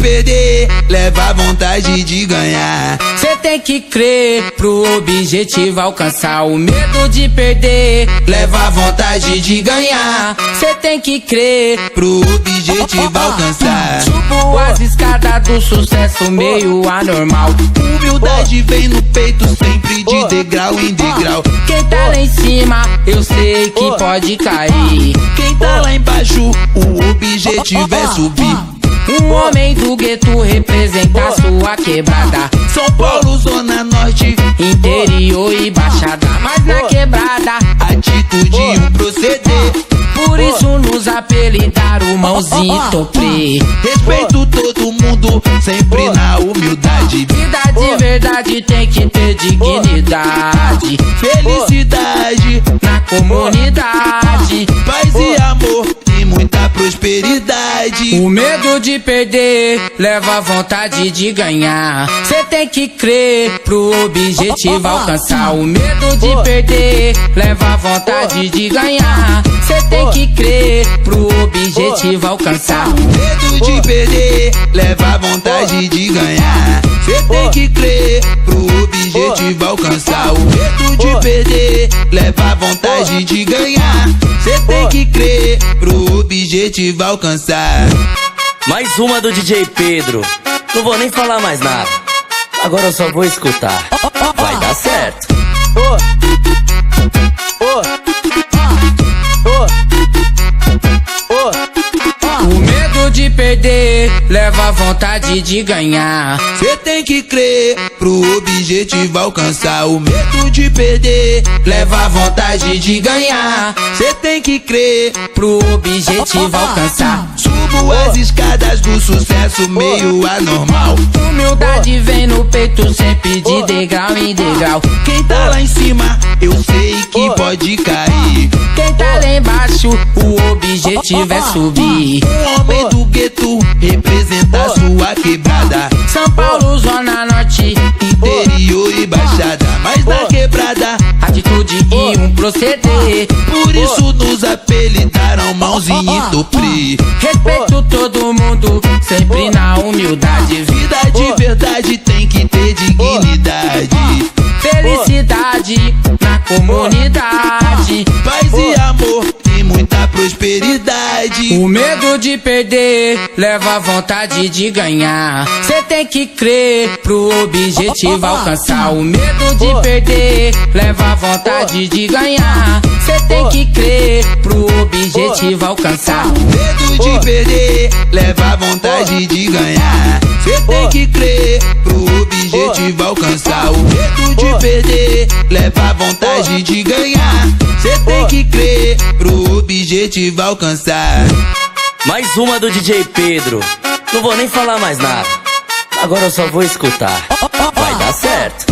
perder leva a vontade de ganhar. Cê tem que crer pro objetivo alcançar. O medo de perder leva a vontade de ganhar. Cê tem que crer pro objetivo alcançar. Subo as escadas do sucesso meio anormal. Humildade vem no peito sempre de degrau em degrau. Quem tá lá em cima eu sei que pode cair. Quem tá lá embaixo o objetivo é subir. Um homem do gueto representa sua quebrada. São Paulo, Zona Norte, interior e baixada. Mas na quebrada, atitude e um proceder. Por isso nos apelidaram Mãozinha e Toprê. Respeito todo mundo, sempre na humildade. Vida de verdade tem que ter dignidade. Felicidade na comunidade. Paz e amor e muita prosperidade. O medo de perder leva a vontade de ganhar. Cê tem que crer pro objetivo alcançar. O medo de perder leva a vontade de ganhar. Cê tem que crer pro objetivo alcançar. O medo de perder leva a vontade de ganhar. Cê tem que crer pro objetivo alcançar. O medo de perder leva a vontade de ganhar. Cê tem que crer pro objetivo alcançar. Mais uma do DJ Pedro. Não vou nem falar mais nada. Agora eu só vou escutar. Vai dar certo. O medo de perder leva a vontade de ganhar. Cê tem que crer pro objetivo alcançar. O medo de perder leva a vontade de ganhar. Cê tem que crer pro objetivo alcançar. Subo as escadas do sucesso meio anormal. Humildade vem no peito sempre de degrau em degrau. Quem tá lá em cima eu sei que pode cair. Quem tá lá embaixo o objetivo é subir. Um homem do gueto representa sua quebrada. São Paulo, Zona Norte, interior e baixada. Mas na quebrada, atitude e um proceder. Por isso nos apelidaram Mãozinha e Toprê. Respeito todo mundo, sempre na humildade. Vida de verdade tem que ter dignidade. Felicidade na comunidade. Paz e amor e muita prosperidade. O medo de perder leva a vontade de ganhar. Cê tem que crer pro objetivo alcançar. O medo de perder leva a vontade de ganhar. Cê tem que crer pro objetivo alcançar. O medo de perder leva a vontade de ganhar. Cê tem que crer pro objetivo alcançar. O medo de perder leva a vontade de ganhar. Cê tem que crer pro objetivo alcançar. Mais uma do DJ Pedro. Não vou nem falar mais nada. Agora eu só vou escutar. Vai dar certo.